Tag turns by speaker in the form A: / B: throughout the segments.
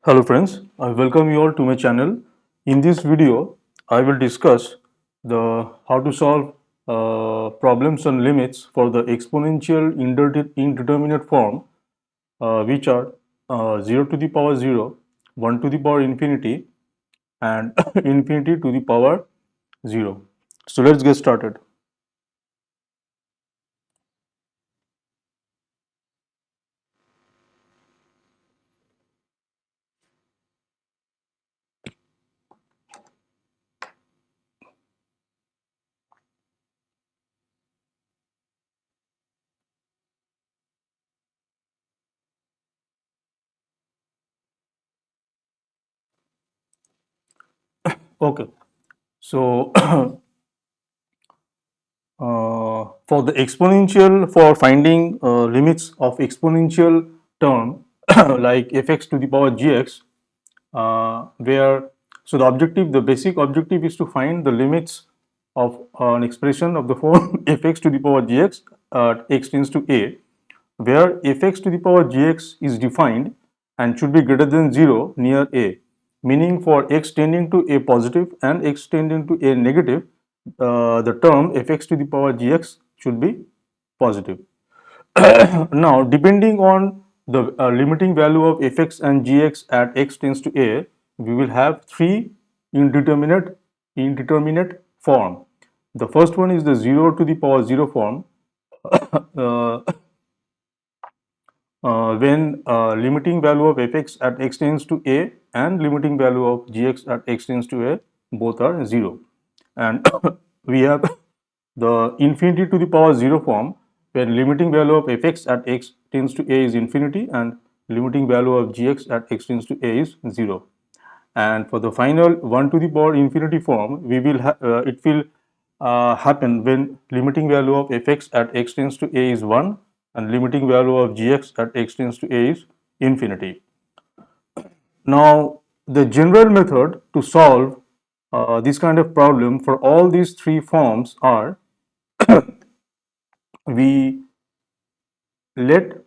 A: Hello friends, I welcome you all to my channel. In this video, I will discuss the how to solve problems and limits for the exponential indeterminate form, which are 0 to the power 0, 1 to the power infinity, and infinity to the power 0. So let's get started. Okay, so for the exponential, for finding limits of exponential term like fx to the power gx, where so the basic objective is to find the limits of an expression of the form fx to the power gx at x tends to a, where fx to the power gx is defined and should be greater than 0 near a, meaning for x tending to a positive and x tending to a negative, the term fx to the power gx should be positive. Now, depending on the limiting value of fx and gx at x tends to a, we will have three indeterminate form. The first one is the 0 to the power 0 form, uh, when limiting value of fx at x tends to a and limiting value of gx at x tends to a both are 0. And we have the infinity to the power 0 form, where limiting value of fx at x tends to a is infinity and limiting value of gx at x tends to a is 0. And for the final 1 to the power infinity form, it will happen when limiting value of fx at x tends to a is 1 and limiting value of gx at x tends to a is infinity. Now, the general method to solve this kind of problem for all these three forms are we let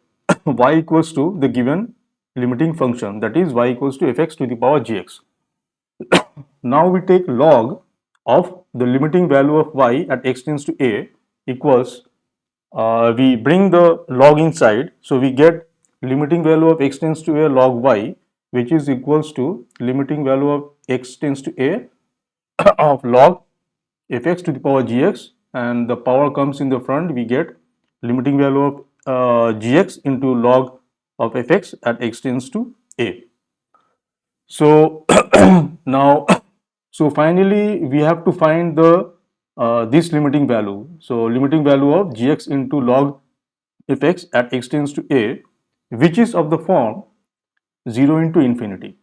A: y equals to the given limiting function, that is y equals to fx to the power gx. Now we take log of the limiting value of y at x tends to a equals, we bring the log inside, so we get limiting value of x tends to a log y, which is equals to limiting value of x tends to a of log fx to the power gx, and the power comes in the front, we get limiting value of gx into log of fx at x tends to a. So now, so finally we have to find the this limiting value. So limiting value of gx into log fx at x tends to a, which is of the form 0 into infinity.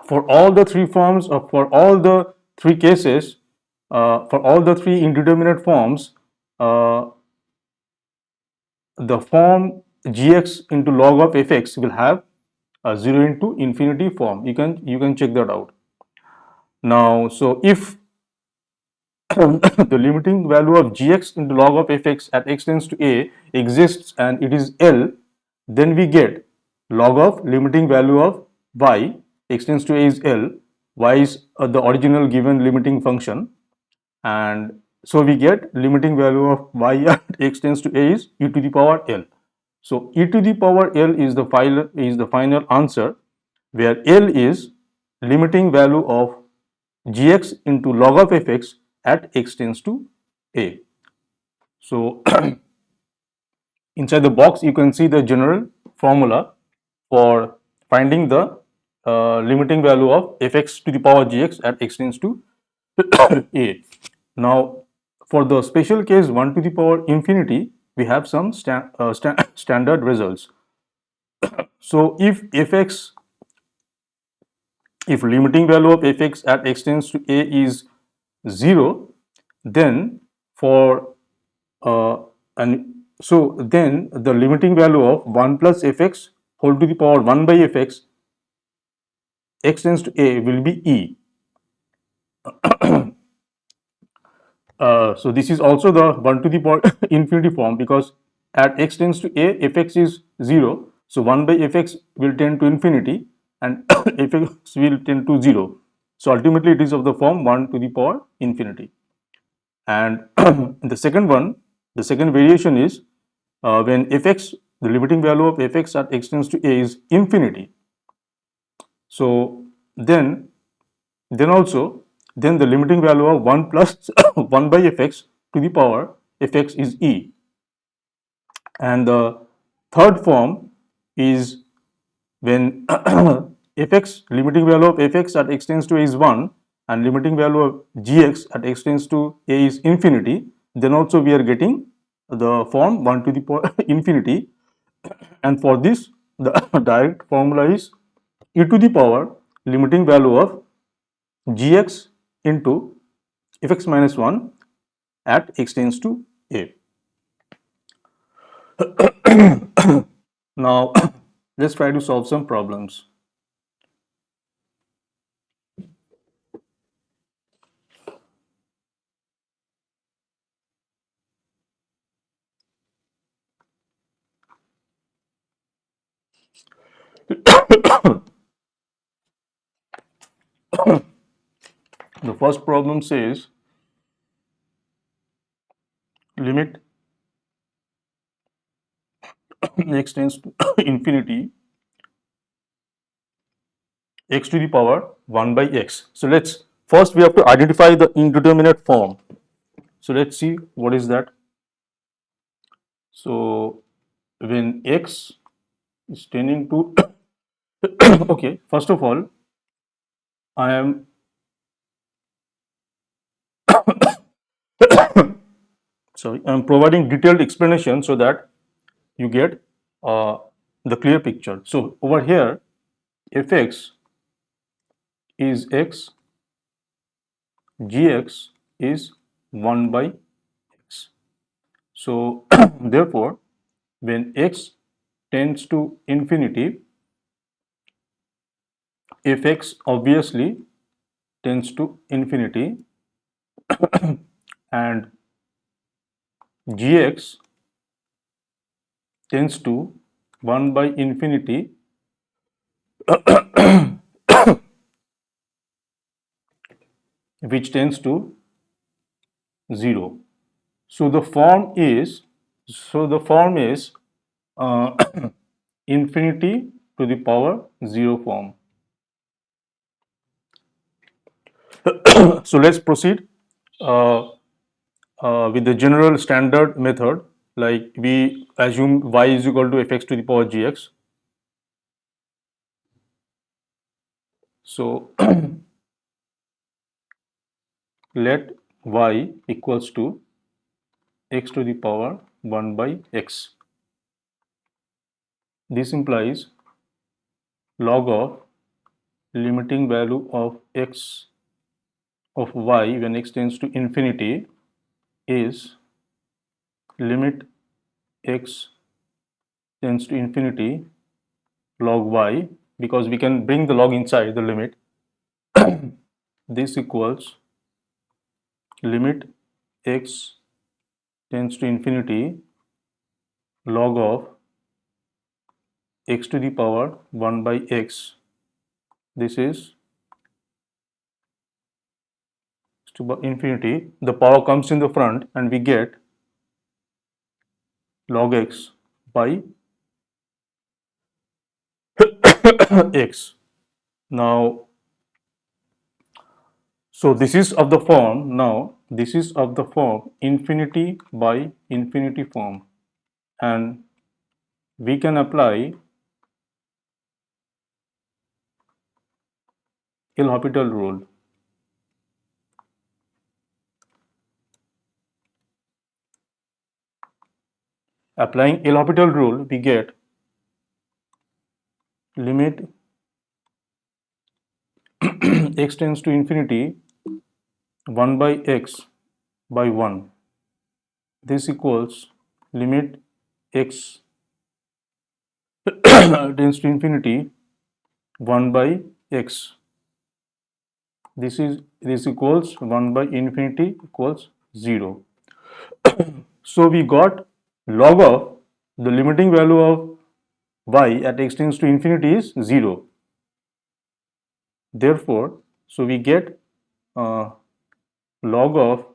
A: For all the three forms, for all the three cases, for all the three indeterminate forms, uh, the form gx into log of fx will have a 0 into infinity form. You can check that out. Now, so if the limiting value of gx into log of fx at x tends to a exists and it is L, then we get log of limiting value of y, x tends to a is L, y is the original given limiting function, and so we get limiting value of y at x tends to a is e to the power L. So e to the power L is the final answer, where L is limiting value of gx into log of fx at x tends to a. So inside the box you can see the general formula for finding the limiting value of fx to the power gx at x tends to a. Now, for the special case 1 to the power infinity, we have some standard results. So if limiting value of fx at x tends to a is 0, then for and so then the limiting value of 1 plus fx whole to the power 1 by fx x tends to a will be e. So this is also the 1 to the power infinity form, because at x tends to a fx is 0, so 1 by fx will tend to infinity, and fx will tend to 0. So ultimately it is of the form 1 to the power infinity. And the second one, the second variation is when fx, the limiting value of fx at x tends to a is infinity. So then also then the limiting value of 1 plus 1 by fx to the power fx is e. And the third form is when fx, limiting value of fx at x tends to a is 1 and limiting value of gx at x tends to a is infinity, then also we are getting the form 1 to the power infinity. And for this the direct formula is e to the power limiting value of gx into fx minus 1 at x tends to a. Now let's try to solve some problems. The first problem says limit x tends to infinity x to the power 1 by x. So let's first we have to identify the indeterminate form. So let's see what is that. So when x is tending to okay, first of all I am sorry, I am providing detailed explanation so that you get uh, the clear picture. So over here fx is x, gx is 1 by x. So therefore when x tends to infinity, fx obviously tends to infinity and gx tends to 1 by infinity which tends to 0. So the form is uh, infinity to the power 0 form. So let's proceed with the general standard method, like we assume y is equal to fx to the power gx. So let y equals to x to the power 1 by x. This implies log of limiting value of x of y when x tends to infinity is limit x tends to infinity log y, because we can bring the log inside the limit. This equals limit x tends to infinity log of x to the power 1 by x. This is to infinity. The power comes in the front and we get log x by x. Now, so this is of the form, now this is of the form infinity by infinity form, and we can apply L'Hopital rule. Applying L'Hopital rule, we get limit x tends to infinity 1 by x by 1. This equals limit x tends to infinity 1 by x. This equals 1 by infinity equals 0. So we got log of the limiting value of y at x tends to infinity is 0. Therefore, so we get log of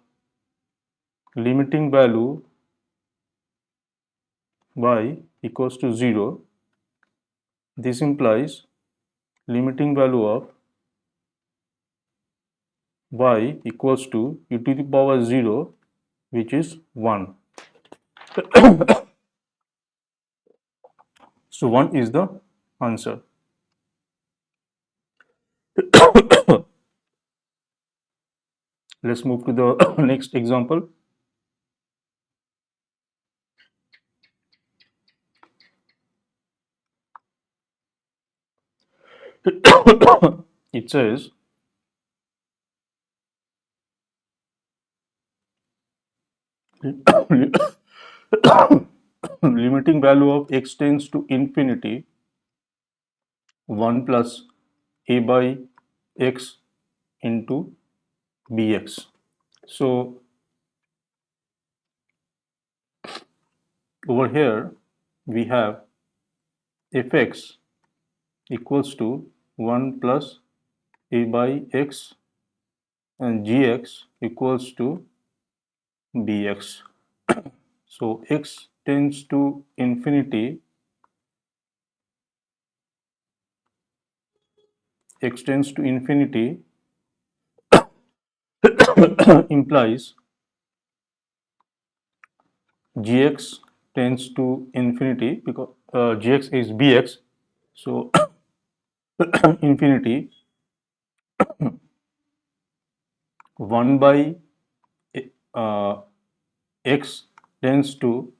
A: limiting value y equals to 0. This implies limiting value of y equals to e to the power 0, which is 1. So 1 is the answer. Let's move to the next example. It says limiting value of x tends to infinity 1 plus a by x into bx. So over here we have fx equals to 1 plus a by x and gx equals to bx. So x tends to infinity, implies gx tends to infinity because gx is bx. So infinity 1 by uh, x tends to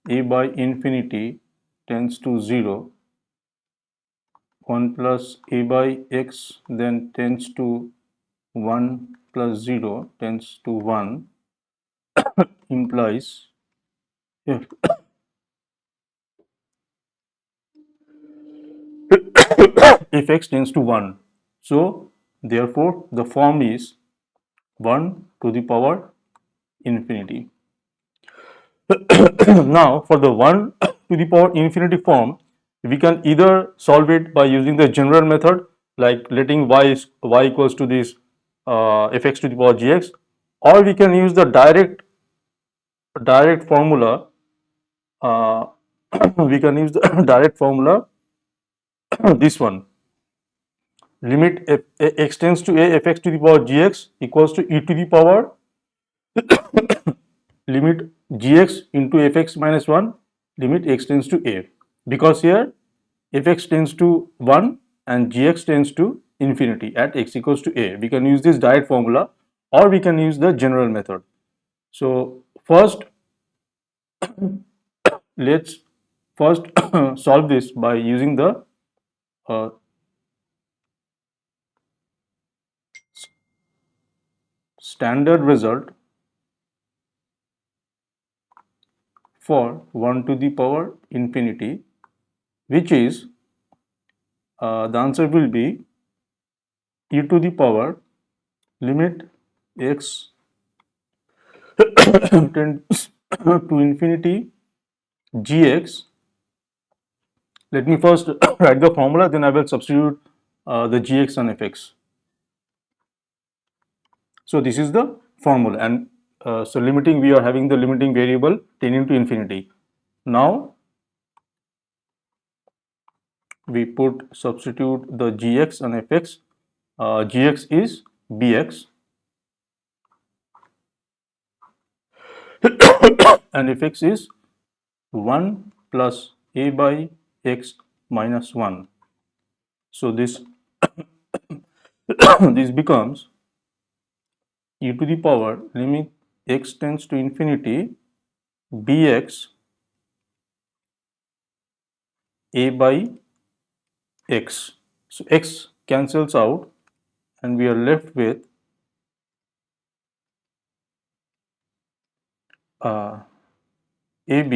A: a by infinity tends to 0, 1 plus a by x then tends to 1 plus 0 tends to 1, implies if if x tends to 1. So therefore the form is 1 to the power infinity. Now for the 1 to the power infinity form, we can either solve it by using the general method, like letting y equals to this fx to the power gx, or we can use the direct formula. uh, we can use the direct formula, this one, limit x tends to a fx to the power gx equals to e to the power limit gx into fx minus 1 limit x tends to a, because here fx tends to 1 and gx tends to infinity at x equals to a. We can use this direct formula or we can use the general method. So first let's first solve this by using the uh, standard result for 1 to the power infinity, which is the answer will be e to the power limit x tends to infinity gx. Let me first write the formula, then I will substitute the gx and fx. So this is the formula, and so limiting, we are having the limiting variable tending to infinity. Now we substitute the gx and fx. Gx is bx and fx is 1 plus a by x minus 1. So this this becomes e to the power limit x tends to infinity bx a by x. So x cancels out and we are left with ab,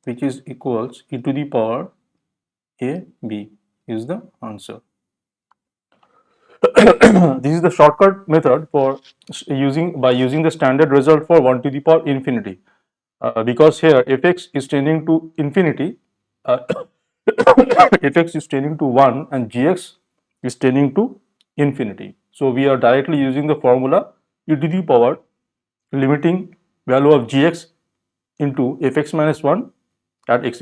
A: which is equals e to the power ab is the answer. This is the shortcut method for using the standard result for 1 to the power infinity, because here fx is tending to infinity, uh, fx is tending to 1 and gx is tending to infinity. So we are directly using the formula e to the power limiting value of gx into fx minus 1 at x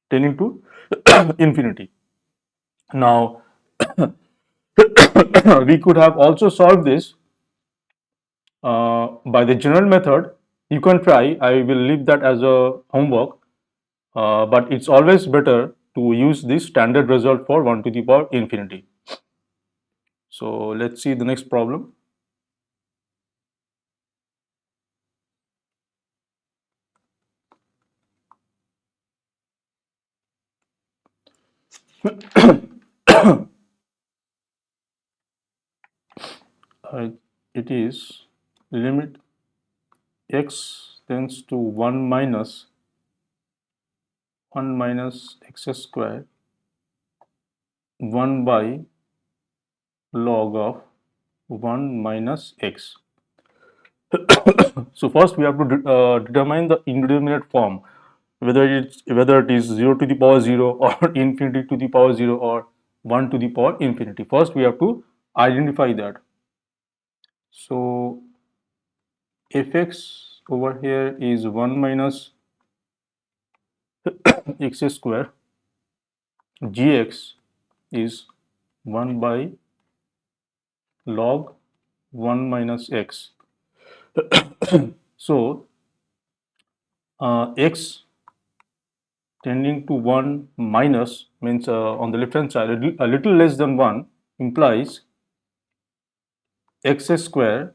A: tending to infinity. Now we could have also solved this by the general method. You can try. I will leave that as a homework. But it's always better to use this standard result for 1 to the power infinity. So let's see the next problem. It is limit x tends to 1 minus x square 1 by log of 1 minus x. So first we have to determine the indeterminate form, whether it is 0 to the power 0 or infinity to the power 0 or 1 to the power infinity. First we have to identify that. So fx over here is 1 minus x square, gx is 1 by log 1 minus x. So x tending to 1 minus means on the left hand side a little less than 1 implies x square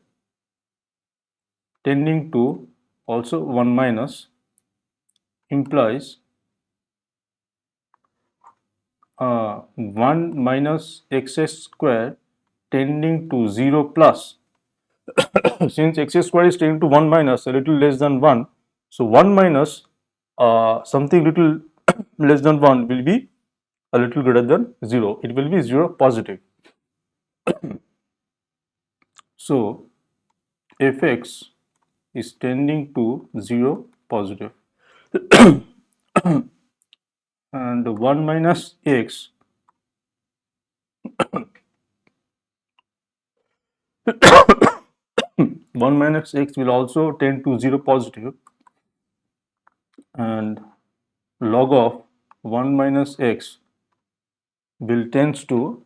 A: tending to also 1 minus implies 1 minus x square tending to 0 plus. Since x square is tending to 1 minus a little less than 1, so 1 minus something little less than 1 will be a little greater than 0. It will be 0 positive. So fx is tending to 0 positive. And 1 minus x 1 minus x will also tend to 0 positive, and log of 1 minus x will tends to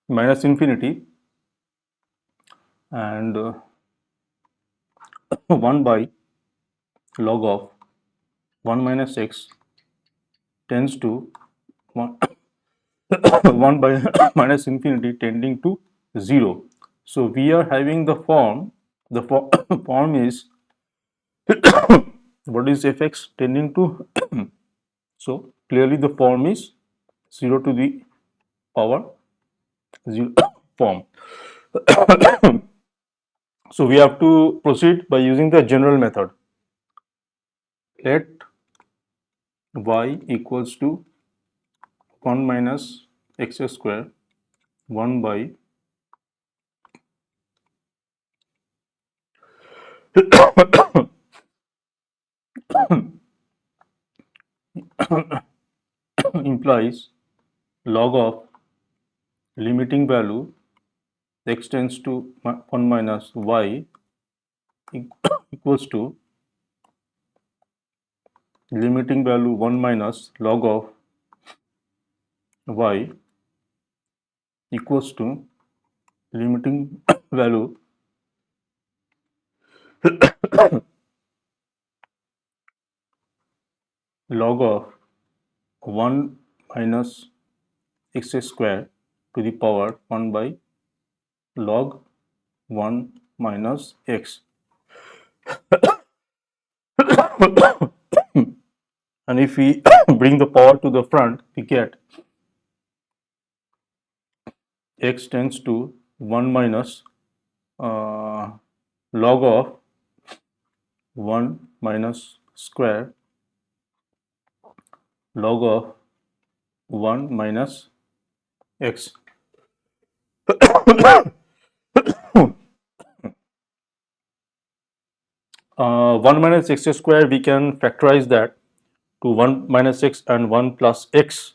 A: minus infinity, and 1 by log of 1 minus x tends to 1, 1 by minus infinity tending to 0. So we are having the form, form is what is fx tending to? So clearly the form is 0 to the power 0 form. So we have to proceed by using the general method. Let y equals to 1 minus x square 1 by implies log of limiting value x tends to 1 minus y equals to limiting value 1 minus log of y equals to limiting value log of 1 minus x square to the power 1 by log 1 minus x. And if we bring the power to the front, we get x tends to 1 minus log of 1 minus square log of 1 minus x. 1 minus x square, we can factorize that to 1 minus x and 1 plus x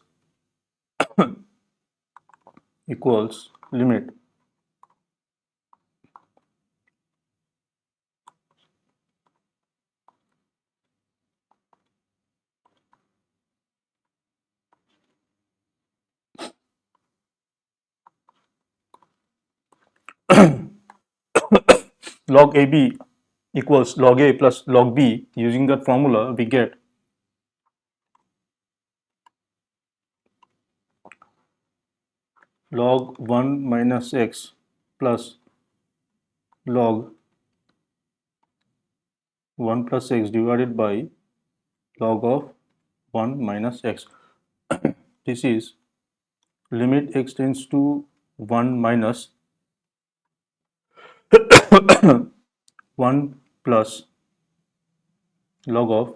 A: equals limit log AB equals log A plus log B. Using that formula, we get log 1 minus x plus log 1 plus x divided by log of 1 minus x. This is limit x tends to 1 minus 1 plus log of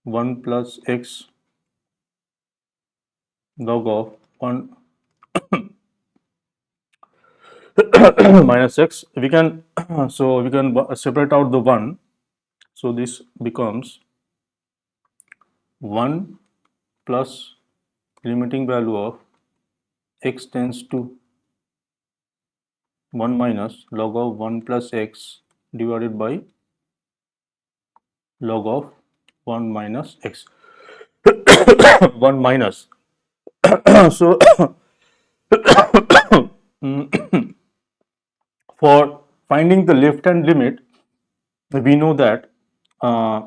A: 1 plus x log of 1 minus x. We can so we can separate out the 1. So this becomes 1 plus limiting value of x tends to 1 minus log of 1 plus x divided by log of 1 minus x. 1 minus. So for finding the left hand limit, we know that uh,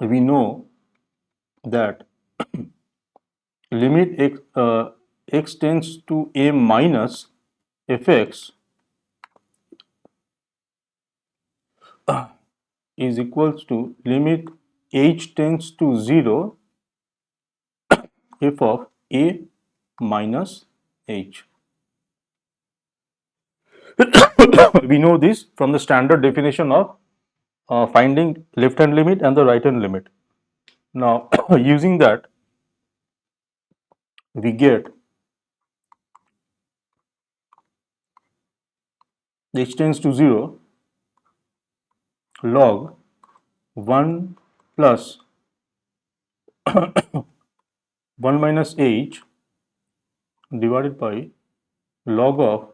A: we know that limit x tends to a minus fx is equals to limit h tends to 0 f of a minus h. We know this from the standard definition of finding left hand limit and the right hand limit. Now using that, we get h tends to 0 log 1 plus 1 minus h divided by log of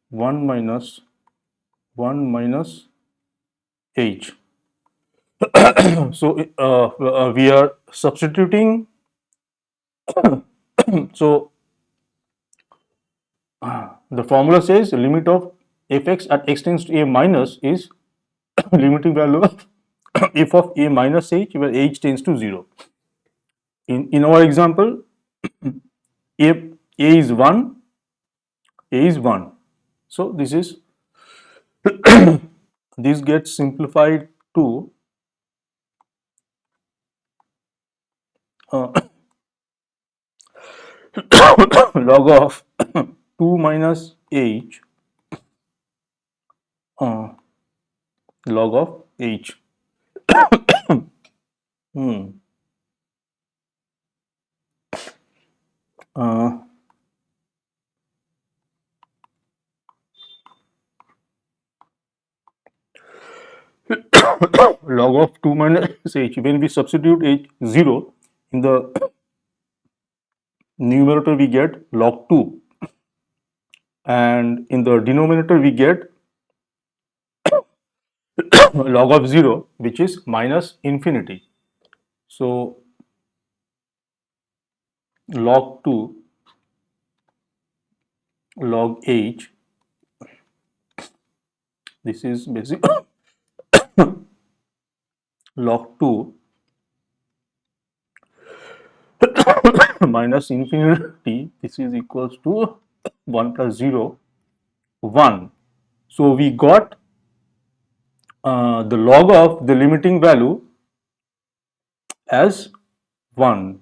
A: 1 minus 1 minus h. So we are substituting. So the formula says limit of fx at x tends to a minus is limiting value of f of a minus h where h tends to 0. In our example, a is 1, a is 1. So this is this gets simplified to uh, log of 2 minus h log of h. Hmm. Uh, log of 2 minus h, when we substitute h 0 in the numerator, we get log 2, and in the denominator we get log of 0, which is minus infinity. So log 2 log h, this is basic log 2 minus infinity, this is equals to 1 plus 0 1. So we got the log of the limiting value as 1.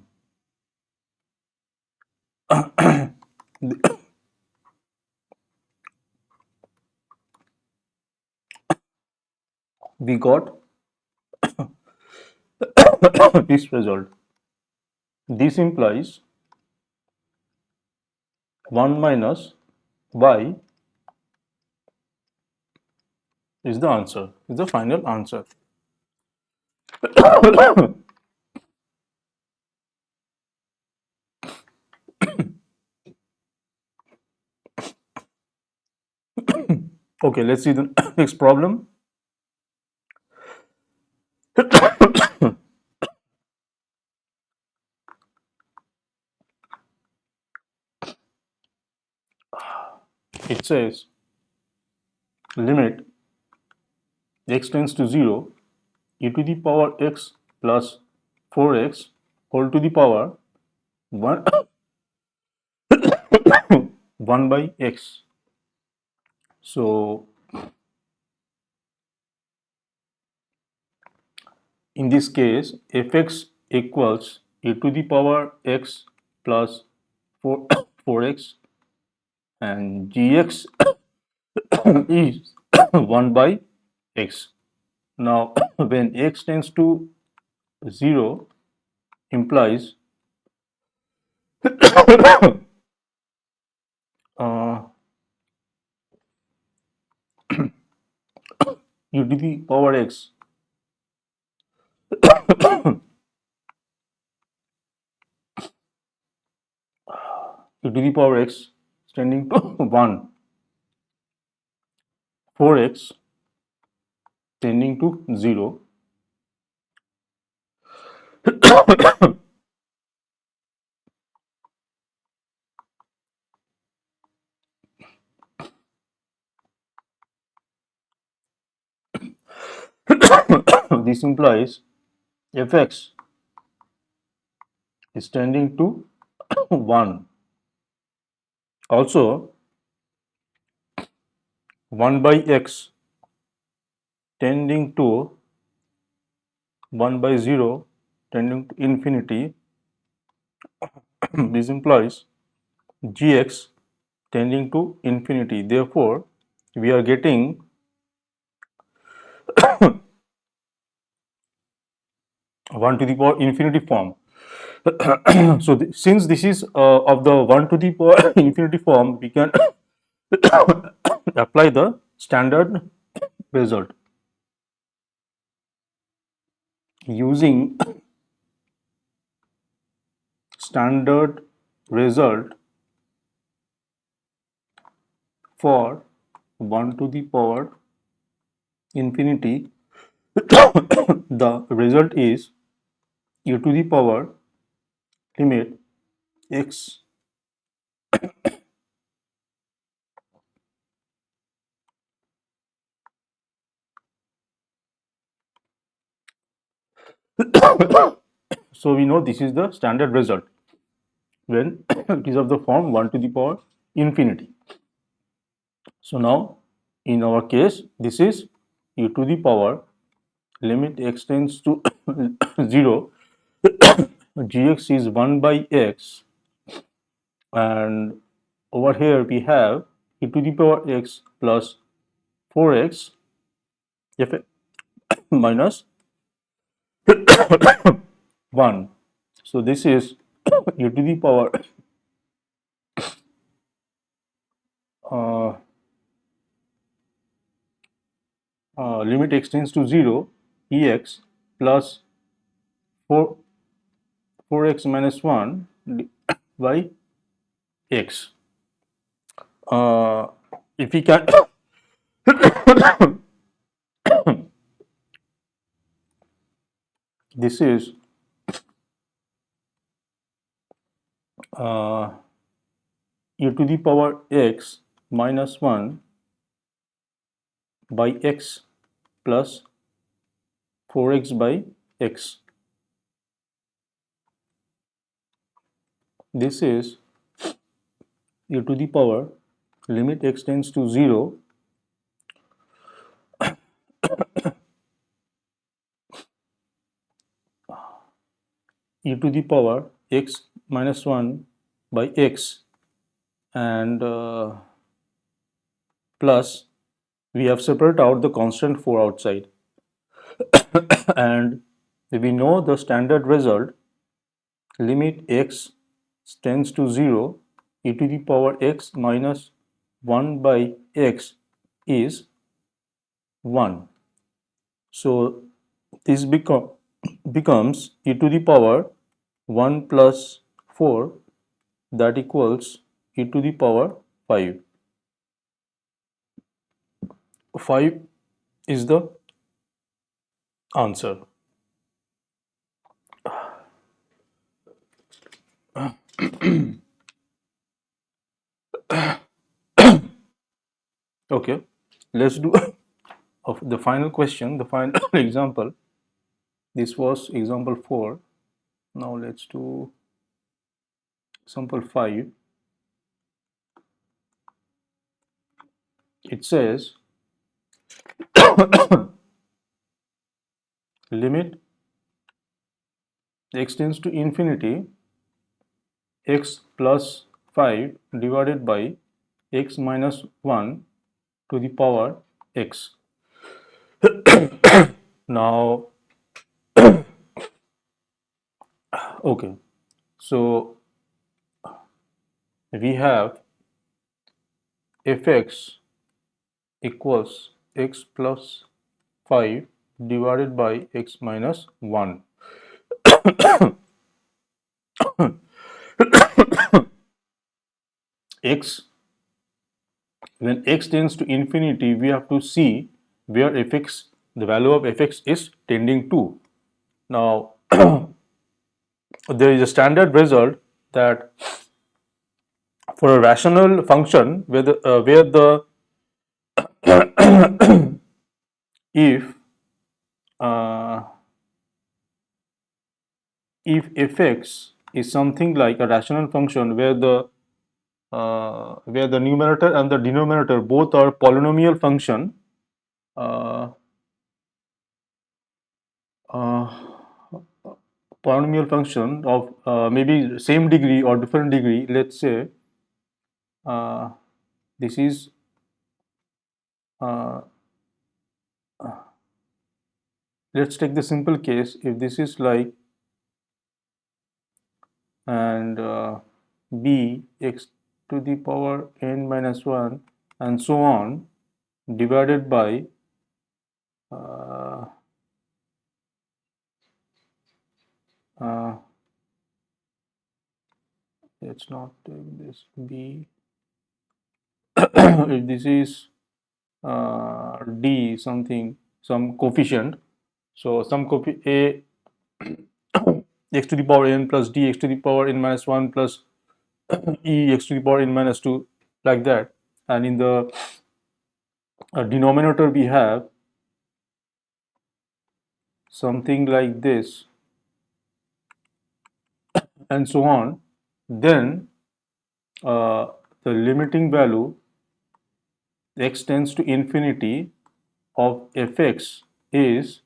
A: We got this result. This implies 1 minus y is the answer, is the final answer. Okay, let's see the next problem. It says limit x tends to 0 e to the power x plus 4x whole to the power 1, 1 by x. So in this case fx equals e to the power x plus 4, 4x and gx is 1 by x. Now when x tends to 0 implies uh, e to the power x e to the power x tending to 1, 4x tending to 0. This implies fx is tending to 1. Also 1 by x tending to 1 by 0 tending to infinity. This implies gx tending to infinity. Therefore, we are getting 1 to the power infinity form. So, since this is of the 1 to the power infinity form, we can apply the standard result. Using standard result for 1 to the power infinity, the result is e to the power limit x so we know this is the standard result when it is of the form 1 to the power infinity. So now in our case this is e to the power limit x tends to 0 gx is 1 by x, and over here we have e to the power x plus 4x f minus 1. So this is e to the power uh, limit x tends to 0 ex plus 4 4x minus 1 by x. If we can this is uh, e to the power x minus 1 by x plus 4x by x. This is e to the power limit x tends to 0 e to the power x minus 1 by x, and plus we have separated out the constant 4 outside and we know the standard result limit x tends to 0 e to the power x minus 1 by x is 1. So this become becomes e to the power 1 plus 4, that equals e to the power 5. 5 is the answer. Okay, let's do of the final question, the final example. This was example 4. Now let's do example 5. It says limit x tends to infinity, x plus 5 divided by x minus 1 to the power x. Now, okay, so we have fx equals x plus 5 divided by x minus 1. X, when x tends to infinity, we have to see where fx, the value of fx is tending to. Now, there is a standard result that for a rational function where the if uh, if fx is something like a rational function where the numerator and the denominator both are polynomial function, uh, uh, polynomial function of maybe same degree or different degree. Let's say uh, this is uh, let's take the simple case. If this is like and b x to the power n minus 1 and so on divided by uh, uh, let's not take this b if this is d something, some coefficient, so some a x to the power n plus d x to the power n minus 1 plus e x to the power n minus 2, like that, and in the denominator we have something like this and so on, then uh, the limiting value x tends to infinity of fx is,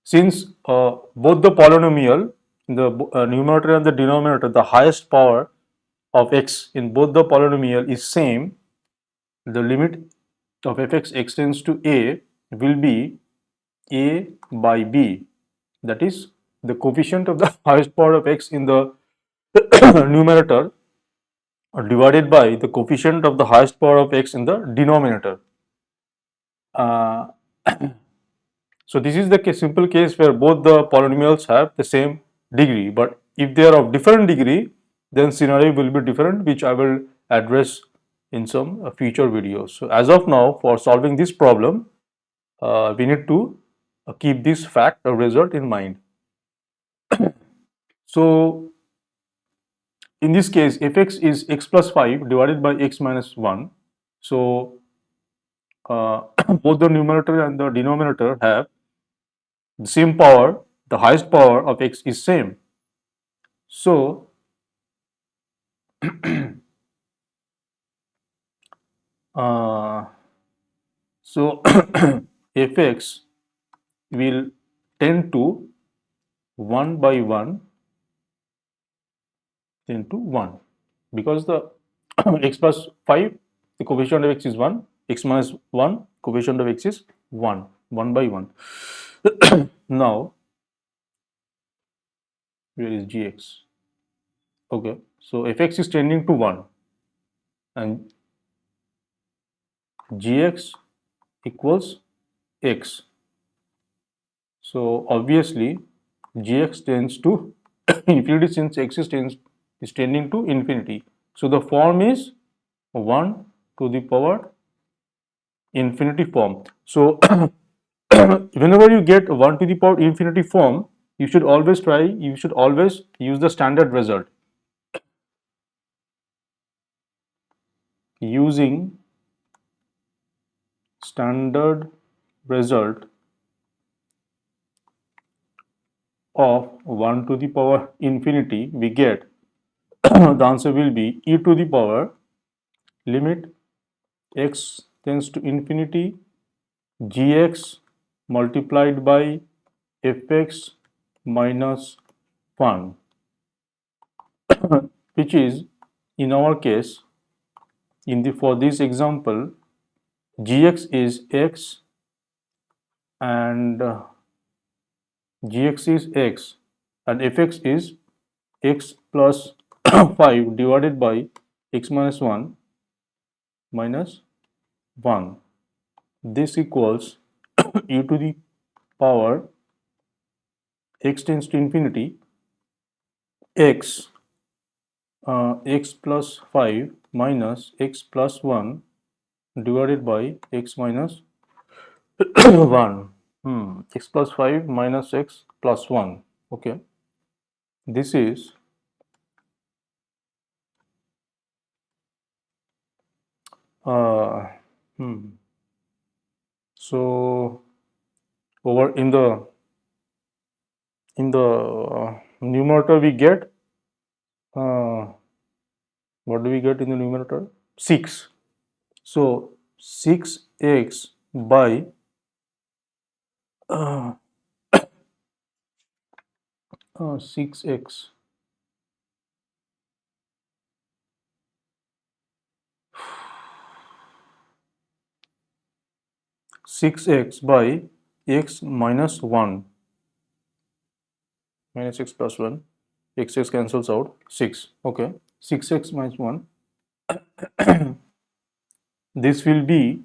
A: since both the polynomial, the numerator and the denominator, the highest power of x in both the polynomial is same, the limit of fx extends to a will be a by b, that is the coefficient of the highest power of x in the numerator divided by the coefficient of the highest power of x in the denominator. Uh, so this is the simple case where both the polynomials have the same degree, but if they are of different degree, then scenario will be different, which I will address in some future videos. So as of now, for solving this problem, we need to keep this fact or result in mind. So in this case, fx is x plus 5 divided by x minus 1. So both the numerator and the denominator have the same power, the highest power of x is same. So uh, so fx will tend to 1 by 1 tend to 1, because the x plus 5, the coefficient of x is 1, x minus 1, coefficient of x is 1, 1 by 1. Now where is gx? Okay, so fx is tending to 1 and gx equals x. So obviously gx tends to infinity, since x is tending to infinity. So the form is 1 to the power infinity form. So whenever you get 1 to the power infinity form, you should always use the standard result. Using standard result of 1 to the power infinity, we get the answer will be e to the power limit x tends to infinity gx multiplied by fx minus 1, which is, in our case, for this example, gx is x and gx is x and fx is x plus 5 divided by x minus 1 minus 1. This equals e to the power x tends to infinity x x plus 5 minus x plus 1 divided by x minus 1. X plus 5 minus x plus 1. Okay. This is uh, hmm. So over in the numerator we get uh, what do we get in the numerator? 6. So 6x by uh, 6x 6x by x minus 1 minus x plus 1, x cancels out, 6. Okay, 6x minus 1. This will be,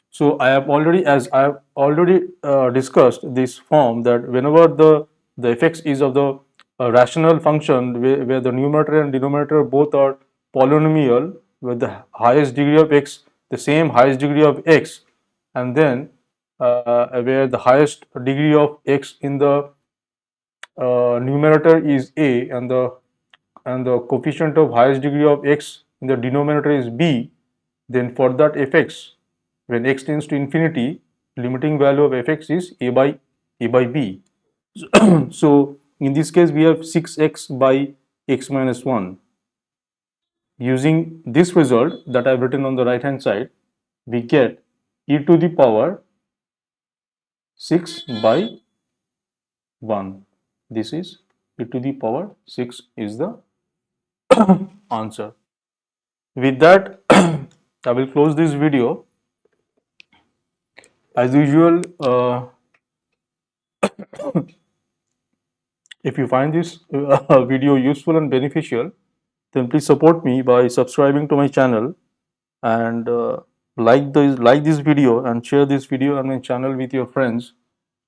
A: so I have already, as I have already discussed this form, that whenever the fx is of the rational function where the numerator and denominator both are polynomial with the highest degree of x, the same highest degree of x, and then where the highest degree of x in the numerator is a and the coefficient of highest degree of x in the denominator is b, then for that fx, when x tends to infinity, limiting value of fx is a by b. So in this case we have 6x by x minus 1. Using this result that I have written on the right hand side, we get e to the power 6 by 1. This is e to the power 6 is the answer. With that, I will close this video. As usual, if you find this video useful and beneficial, then please support me by subscribing to my channel and like this video and share this video on my channel with your friends.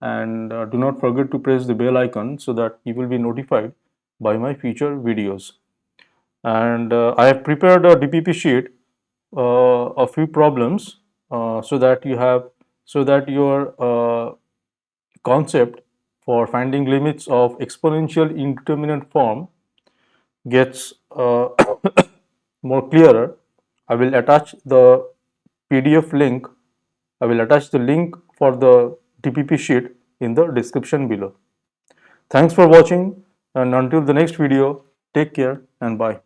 A: And do not forget to press the bell icon so that you will be notified by my future videos. And I have prepared a DPP sheet, a few problems, so that your concept for finding limits of exponential indeterminate form gets more clearer. I will attach the PDF link. I will attach the link for the DPP sheet in the description below. Thanks for watching, and until the next video, take care and bye.